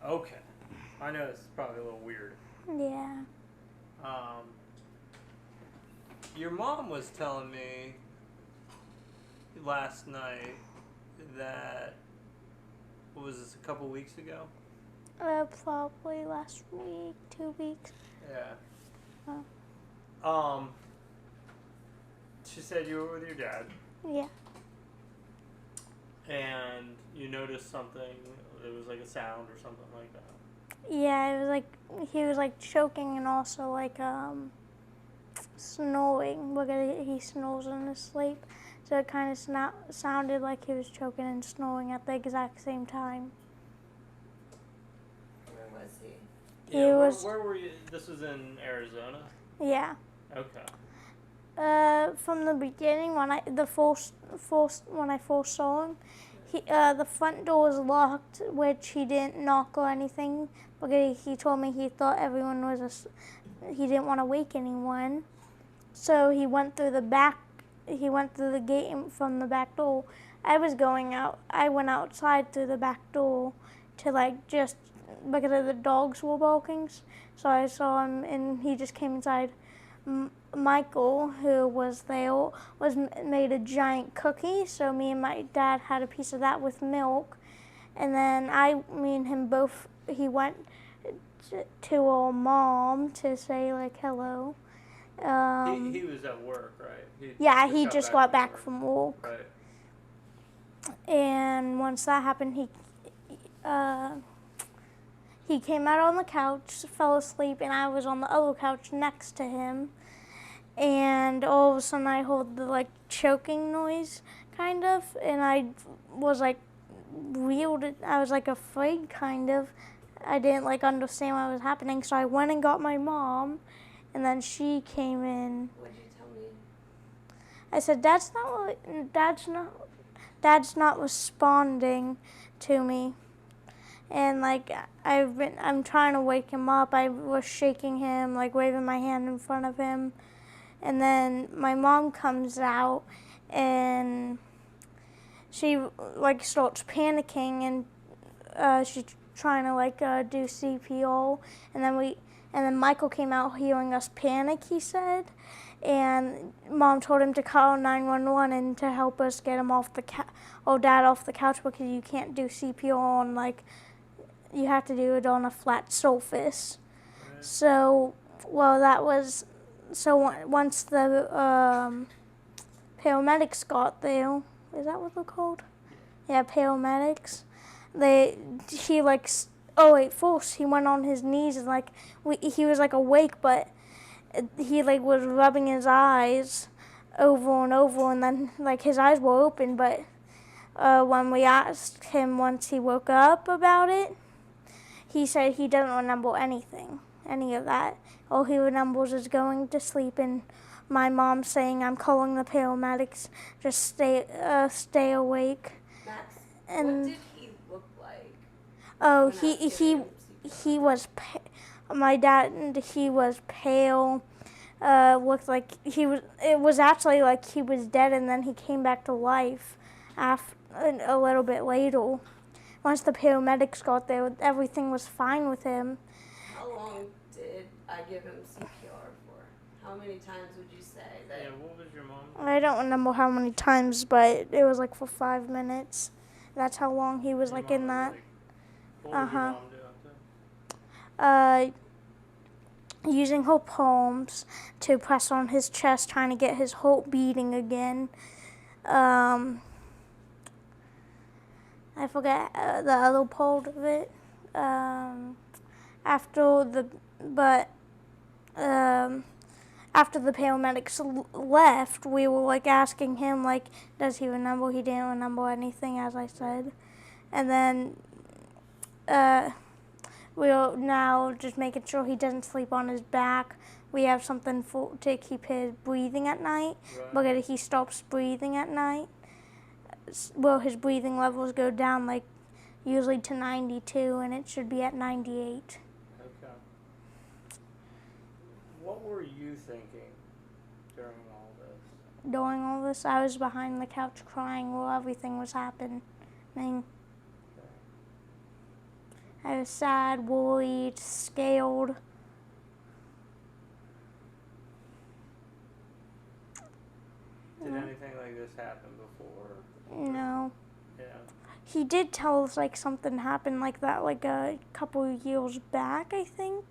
Okay. I know this is probably a little weird. Yeah. Um, your mom was telling me last night that, what was this, a couple weeks ago? Probably last week, 2 weeks. Yeah. Oh. She said you were with your dad Yeah. and you noticed something. It was like a sound or something like that. Yeah, it was like he was like choking and also like snoring. Look at it, he snores in his sleep. So it kind of sounded like he was choking and snoring at the exact same time. Where was he? Yeah, He was, where were you? This was in Arizona? yeah. Okay. From the beginning, when I first saw him, the front door was locked, which he didn't knock or anything. But he told me he thought everyone was he didn't want to wake anyone, so he went through the back. He went through the gate from the back door. I was going out. I went outside through the back door to like just because the dogs were barking. So I saw him, and he just came inside. Michael, who was there, made a giant cookie. So me and my dad had a piece of that with milk, and then me and him both. He went to our mom to say like hello. He was at work, right? He just got back from work. Right. And once that happened, he came out on the couch, fell asleep, and I was on the other couch next to him. And all of a sudden, I heard the like choking noise, kind of, and I was like weird. I was like afraid, kind of. I didn't like understand what was happening, so I went and got my mom, and then she came in. What'd you tell me? I said, Dad's not responding to me. And like I'm trying to wake him up. I was shaking him, like waving my hand in front of him. And then my mom comes out and she like starts panicking, and she's trying to like do CPR. And then Michael came out hearing us panic, he said. And Mom told him to call 911 and to help us get him off Dad off the couch, because you can't do CPR on like, you have to do it on a flat surface. Right. So, once the paramedics got there, is that what they're called? Yeah, paramedics. First he went on his knees and like he was like awake, but he like was rubbing his eyes over and over, and then like his eyes were open, but when we asked him once he woke up about it, he said he doesn't remember any of that. All he remembers is going to sleep and my mom saying, "I'm calling the paramedics. Just stay awake." Max, And what did he look like? oh, when I was giving him he CPR? was my dad. He was pale. Looked like he was. It was actually like he was dead, and then he came back to life after a little bit later. Once the paramedics got there, everything was fine with him. How long did I give him CPR for? How many times would you say that? Yeah, what was your mom? I don't remember how many times, but it was like for 5 minutes. That's how long he was like in that. What was your mom doing? Using her palms to press on his chest, trying to get his heart beating again. I forget the other part of it. After the paramedics left, we were like asking him like, does he remember? He didn't remember anything, as I said. And then we're now just making sure he doesn't sleep on his back. We have something to keep his breathing at night. Right. But if he stops breathing at night, well, his breathing levels go down like usually to 92, and it should be at 98. Okay. What were you thinking during all this? During all this, I was behind the couch crying while everything was happening. Okay. I was sad, worried, scared. Did anything like this happen before? No. Yeah. He did tell us like something happened like that like a couple of years back, I think,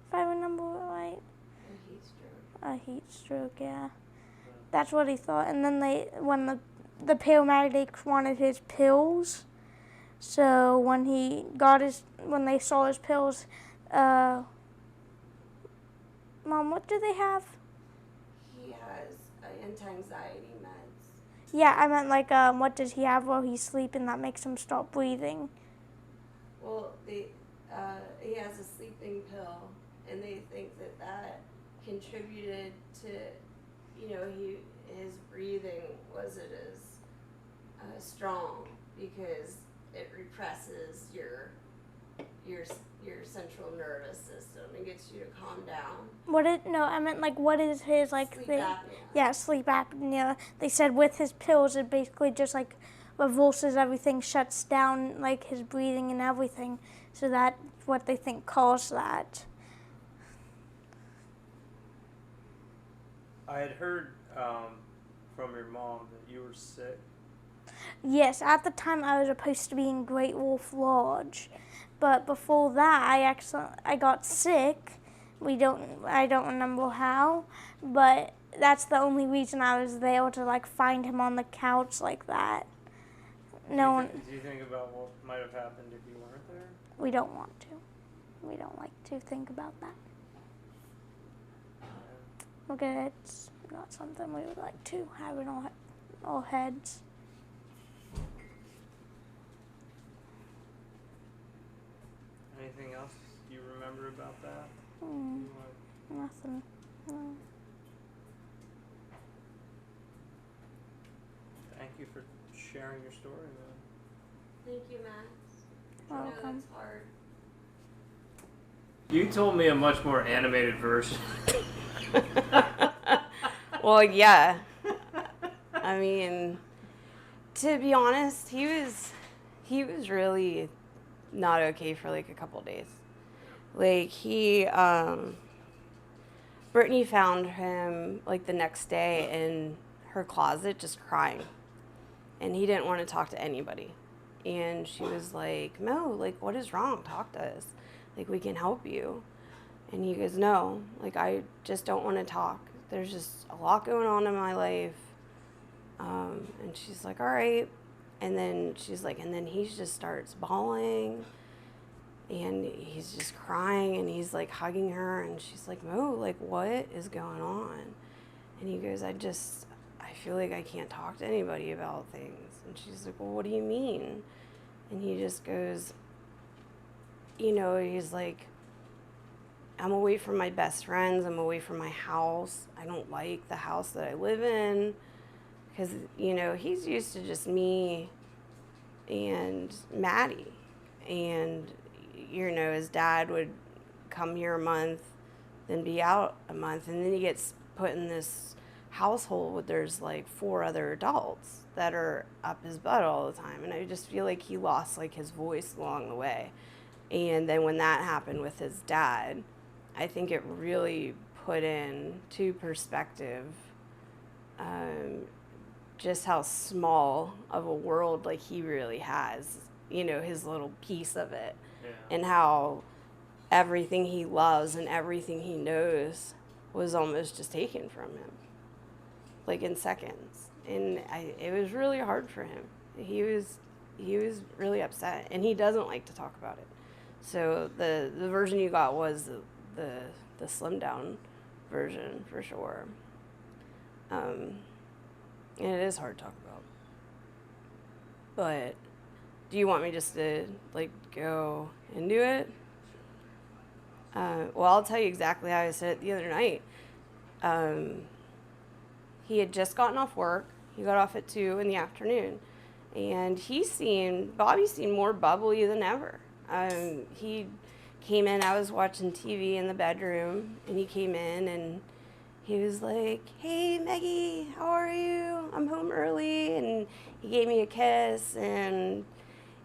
if I remember right. A heat stroke. A heat stroke, yeah. That's what he thought. And then when the paramedics wanted his pills, so when they saw his pills, Mom, what do they have? He has anti-anxiety meds. Yeah, I meant like what does he have while he's sleeping that makes him stop breathing? Well, he has a sleeping pill, and they think that contributed to, his breathing wasn't as strong because it represses your central nervous system and gets you to calm down. No, I meant like what is his like Sleep thing? apnea. Yeah, sleep apnea. They said with his pills it basically just like reverses everything, shuts down like his breathing and everything. So that's what they think caused that. I had heard from your mom that you were sick. Yes, at the time I was supposed to be in Great Wolf Lodge, but before that I got sick. I don't remember how, but that's the only reason I was there to like find him on the couch like that. Do you think about what might have happened if you weren't there? We don't want to. We don't like to think about that. Okay, it's not something we would like to have in our heads. Anything else you remember about that? Nothing. No. Thank you for sharing your story, man. Thank you, Max. Welcome. I know that's hard. You told me a much more animated version. Well, yeah. I mean, to be honest, he was really not okay for like a couple days. Like Brittany found him like the next day in her closet just crying. And he didn't want to talk to anybody. And she was like, Mo, like, what is wrong? Talk to us. Like, we can help you. And he goes, no, like, I just don't want to talk. There's just a lot going on in my life. And she's like, all right. And then she's like, and then he just starts bawling. And he's just crying. And he's, like, hugging her. And she's like, Mo, like, what is going on? And he goes, I feel like I can't talk to anybody about things. And she's like, well, what do you mean? And he just goes, he's like, I'm away from my best friends. I'm away from my house. I don't like the house that I live in. Because, he's used to just me and Maddie. And, his dad would come here a month, then be out a month. And then he gets put in this household where there's like 4 other adults that are up his butt all the time. And I just feel like he lost like his voice along the way. And then when that happened with his dad, I think it really put into perspective just how small of a world like he really has, his little piece of it. Yeah. And how everything he loves and everything he knows was almost just taken from him, like in seconds. And it was really hard for him. He was really upset, and he doesn't like to talk about it. So the version you got was the slimmed down version for sure. And it is hard to talk about. But do you want me just to like go into it? Well, I'll tell you exactly how I said it the other night. He had just gotten off work. He got off at 2 in the afternoon. And Bobby seemed more bubbly than ever. He came in, I was watching TV in the bedroom, and he came in and he was like, hey, Maggie, how are you? I'm home early. And he gave me a kiss, and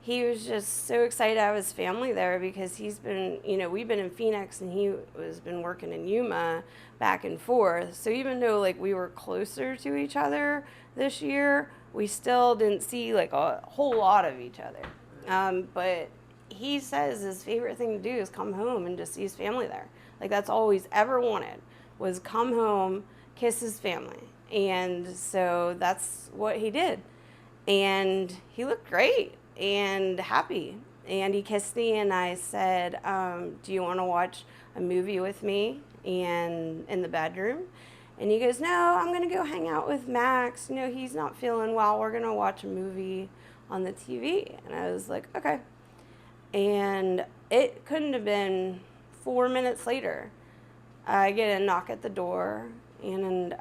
he was just so excited to have his family there because he's been, we've been in Phoenix and he was been working in Yuma back and forth. So even though like we were closer to each other this year, we still didn't see like a whole lot of each other. But he says his favorite thing to do is come home and just see his family there. Like that's all he's ever wanted was come home, kiss his family. And so that's what he did. And he looked great and happy. And he kissed me and I said, do you want to watch a movie with me and in the bedroom? And he goes, no, I'm going to go hang out with Max. He's not feeling well. We're going to watch a movie on the TV. And I was like, okay. And it couldn't have been 4 minutes later. I get a knock at the door and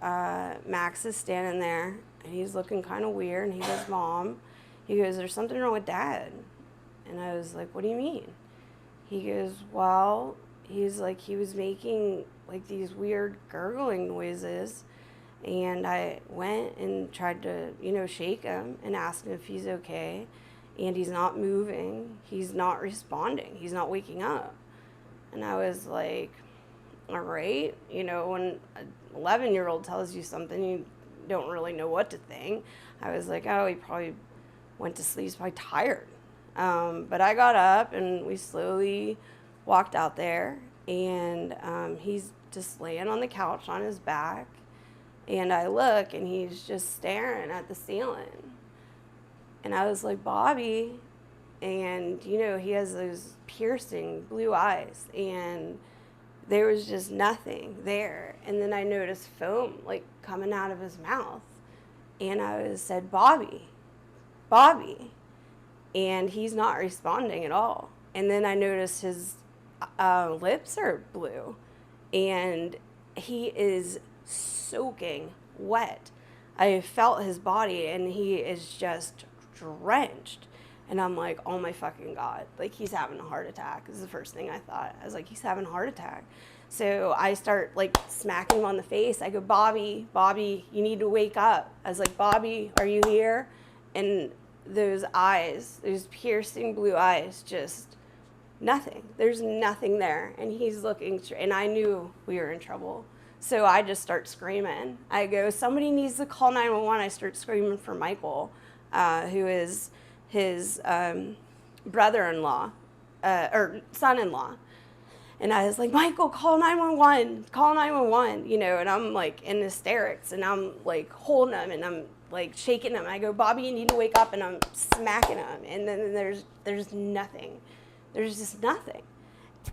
Max is standing there and he's looking kind of weird. And he goes, Mom, he goes, there's something wrong with Dad. And I was like, what do you mean? He goes, well, he's like, he was making like these weird gurgling noises. And I went and tried to, shake him and ask him if he's okay. And he's not moving. He's not responding. He's not waking up. And I was like, all right. When an 11-year-old tells you something, you don't really know what to think. I was like, oh, he probably went to sleep. He's probably tired. But I got up and we slowly walked out there. And he's just laying on the couch on his back. And I look and he's just staring at the ceiling. And I was like, Bobby. And, he has those piercing blue eyes. And there was just nothing there. And then I noticed foam, like, coming out of his mouth. And I said, Bobby. And he's not responding at all. And then I noticed his lips are blue. And he is soaking wet. I felt his body, and he is just drenched. And I'm like, oh my fucking God, like he's having a heart attack. This is the first thing I thought. I was like, he's having a heart attack. So I start like smacking him on the face. I go, Bobby, you need to wake up. I was like, Bobby, are you here? And those eyes, those piercing blue eyes, just nothing. There's nothing there. And he's looking, and I knew we were in trouble. So I just start screaming. I go, somebody needs to call 911. I start screaming for Michael, who is his brother-in-law, or son-in-law. And I was like, Michael, call 911, and I'm like in hysterics, and I'm like holding him, and I'm like shaking him. I go, Bobby, you need to wake up, and I'm smacking him. And then there's nothing. There's just nothing.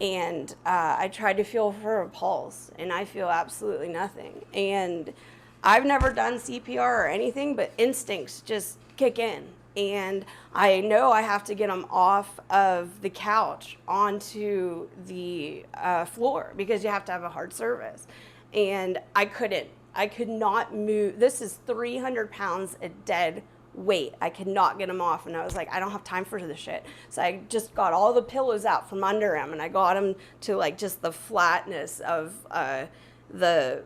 And I tried to feel for a pulse, and I feel absolutely nothing. And I've never done CPR or anything, but instincts just kick in. And I know I have to get him off of the couch onto the floor because you have to have a hard service. And I could not move. This is 300 pounds of dead weight. I could not get him off. And I was like, I don't have time for this shit. So I just got all the pillows out from under him, and I got him to like just the flatness of the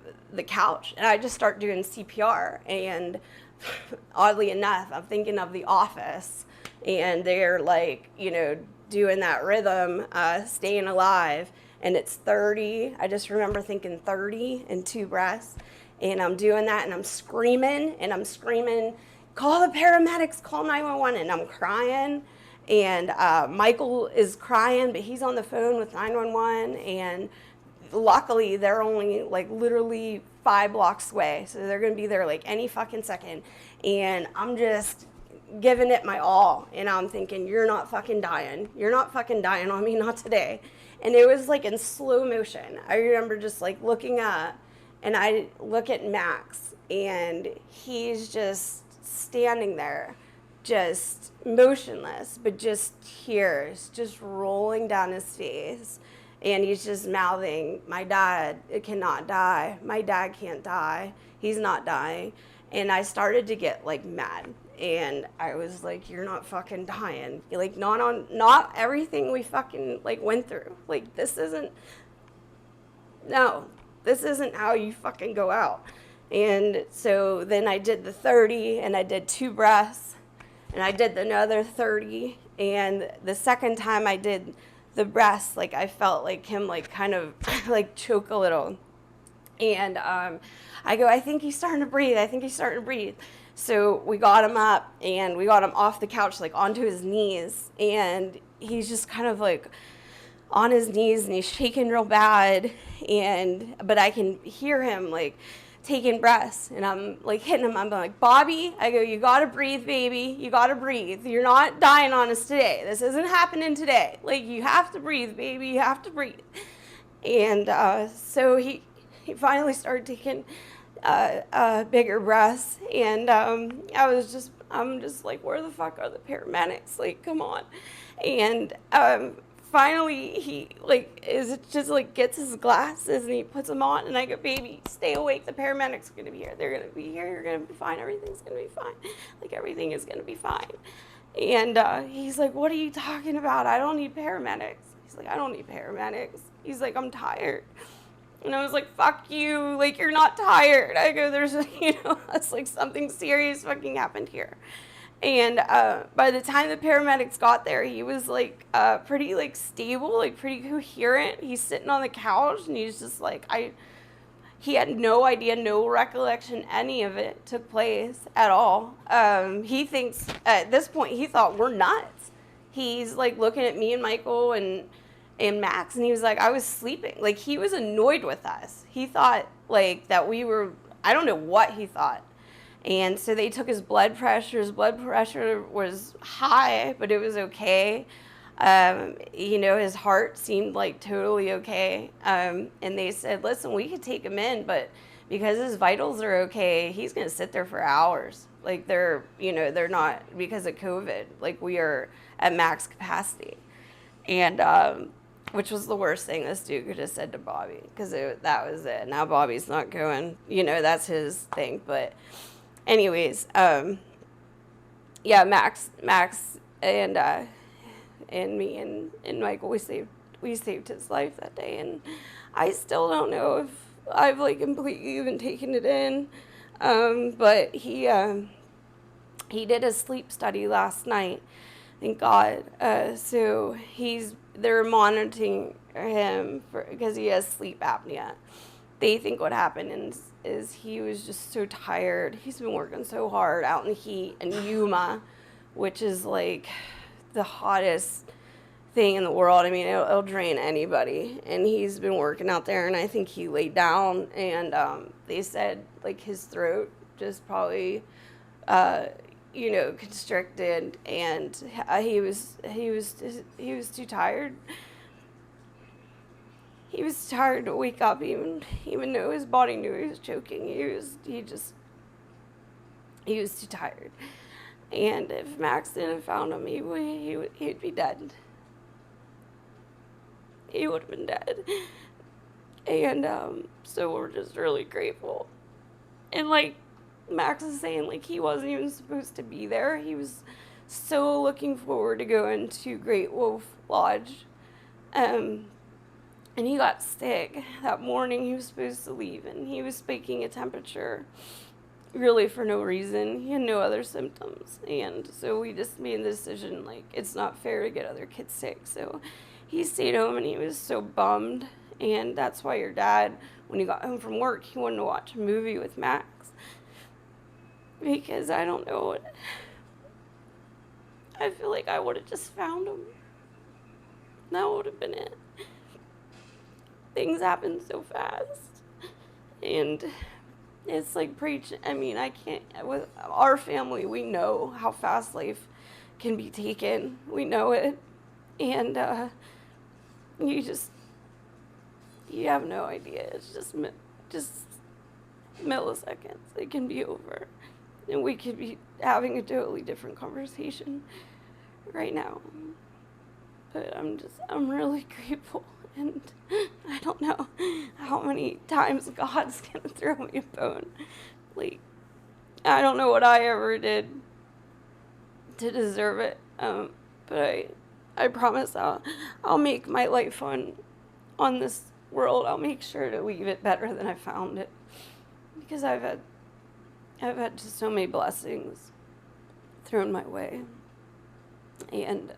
couch. And I just start doing CPR. And oddly enough, I'm thinking of The Office, and they're like, doing that rhythm, staying alive, and it's 30. I just remember thinking 30 and 2 breaths, and I'm doing that, and I'm screaming, call the paramedics, call 911, and I'm crying, and Michael is crying, but he's on the phone with 911, and luckily they're only like literally 5 blocks away, so they're gonna be there like any fucking second. And I'm just giving it my all, and I'm thinking, you're not fucking dying on me, not today. And it was like in slow motion. I remember just like looking up, and I look at Max, and he's just standing there, just motionless, but just tears just rolling down his face. And he's just mouthing, my dad cannot die. My dad can't die. He's not dying. And I started to get like mad. And I was like, you're not fucking dying. Like not everything we fucking like went through. Like this isn't how you fucking go out. And so then I did the 30, and I did 2 breaths, and I did another 30, And the second time I did the breast, like I felt like him like kind of like choke a little. And I go, I think he's starting to breathe. I think he's starting to breathe. So we got him up and we got him off the couch, like onto his knees. And he's just kind of like on his knees and he's shaking real bad. But I can hear him like taking breaths, and I'm like hitting him. I'm like, Bobby, I go, you gotta breathe, baby. You gotta breathe. You're not dying on us today. This isn't happening today. Like, you have to breathe, baby. You have to breathe. And so he finally started taking bigger breaths, and I'm just like, where the fuck are the paramedics? Like, come on. And finally he gets his glasses and he puts them on, and I go, baby, stay awake. The paramedics are gonna be here. They're gonna be here. You're gonna be fine. Everything's gonna be fine. Like, everything is gonna be fine. And he's like, what are you talking about? I don't need paramedics. He's like, I don't need paramedics. He's like, I'm tired. And I was like, fuck you. Like, you're not tired. I go, it's like something serious fucking happened here. And by the time the paramedics got there, he was like pretty like stable, like pretty coherent. He's sitting on the couch and he's just like, he had no idea, no recollection any of it took place at all. He thinks at this point, he thought we're nuts. He's like looking at me and Michael and Max, and he was like, I was sleeping. Like, he was annoyed with us. He thought like that we were, I don't know what he thought. And so they took his blood pressure. His blood pressure was high, but it was okay. His heart seemed like totally okay. And they said, listen, we could take him in, but because his vitals are okay, he's going to sit there for hours. Like, they're not, because of COVID, like, we are at max capacity. And, which was the worst thing this dude could have said to Bobby, because that was it. Now Bobby's not going, that's his thing. But anyways, Max and me and Michael, we saved his life that day, and I still don't know if I've like completely even taken it in. But he did a sleep study last night, thank God. So they're monitoring him because he has sleep apnea. They think what happened is he was just so tired. He's been working so hard out in the heat in Yuma, which is like the hottest thing in the world. I mean, it'll drain anybody. And he's been working out there, and I think he laid down, and they said like his throat just probably constricted, and he was too tired. He was tired to wake up, even though his body knew he was choking. He was too tired. And if Max didn't have found him, he'd be dead. He would have been dead. And so we're just really grateful. And like Max is saying, like, he wasn't even supposed to be there. He was so looking forward to going to Great Wolf Lodge. And he got sick that morning. He was supposed to leave, and he was spiking a temperature really for no reason. He had no other symptoms. And so we just made the decision, like, it's not fair to get other kids sick. So he stayed home, and he was so bummed. And that's why your dad, when he got home from work, he wanted to watch a movie with Max. Because I don't know what, I feel like I would have just found him. That would have been it. Things happen so fast. And it's like preaching. I mean, I can't, with our family, we know how fast life can be taken. We know it. And you have no idea. It's just milliseconds. It can be over. And we could be having a totally different conversation right now. But I'm really grateful. And I don't know how many times God's gonna throw me a bone. Like, I don't know what I ever did to deserve it. But I promise I'll make my life on this world. I'll make sure to leave it better than I found it. Because I've had just so many blessings thrown my way. And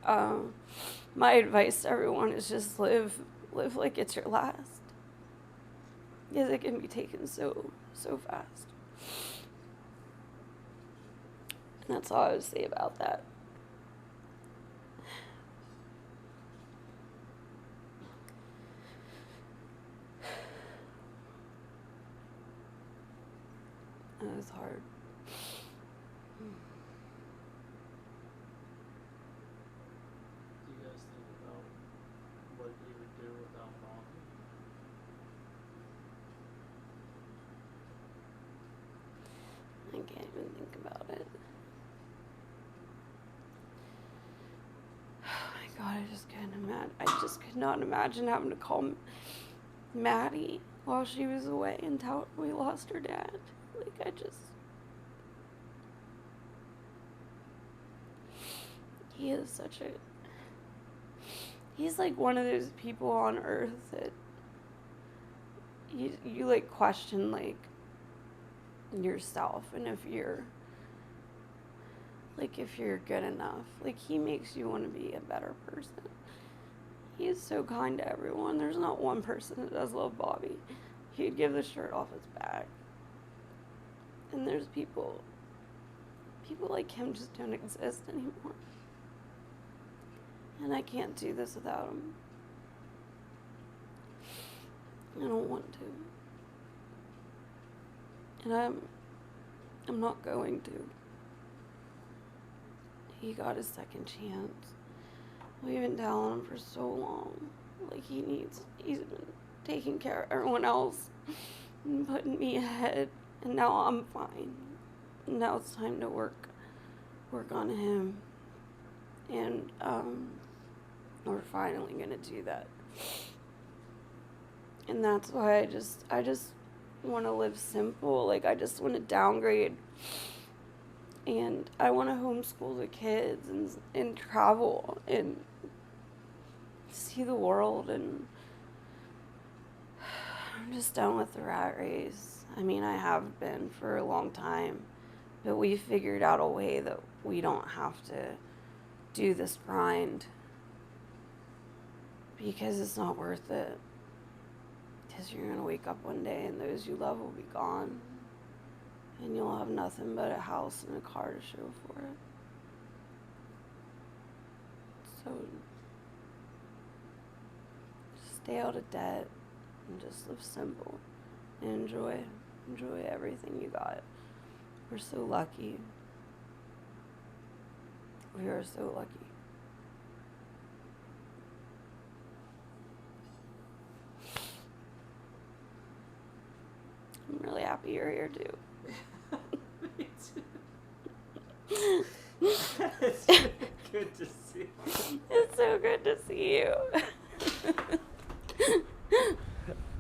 my advice to everyone is just live like it's your last. Because it can be taken so fast. And that's all I would say about that. It was hard. Do you guys think about what you would do without Bobby? I can't even think about it. Oh my God, I just could not imagine having to call Maddie while she was away until we lost her dad. He is he's like one of those people on earth that you like question like yourself and if you're good enough. Like, he makes you want to be a better person. He is so kind to everyone. There's not one person that does love Bobby. He'd give the shirt off his back. And there's people like him just don't exist anymore. And I can't do this without him. I don't want to. And I'm not going to. He got his second chance. We've been telling him for so long. Like, he's been taking care of everyone else and putting me ahead. And now I'm fine. And now it's time to work on him. And we're finally gonna do that. And that's why I just want to live simple. Like, I just want to downgrade. And I want to homeschool the kids and travel and see the world. And I'm just done with the rat race. I mean, I have been for a long time. But we figured out a way that we don't have to do this grind. Because it's not worth it. Because you're going to wake up one day and those you love will be gone. And you'll have nothing but a house and a car to show for it. So, just stay out of debt and just live simple. And enjoy everything you got. We're so lucky. We are so lucky. I'm really happy you're here too. Me too. It's good to see you. It's so good to see you.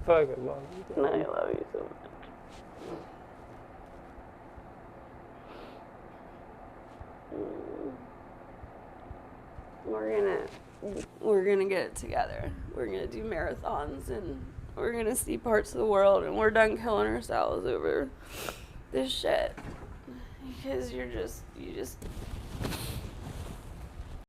Fucking love you. I love you so much. We're gonna get it together. We're gonna do marathons and we're gonna see parts of the world, and we're done killing ourselves over this shit. Because you just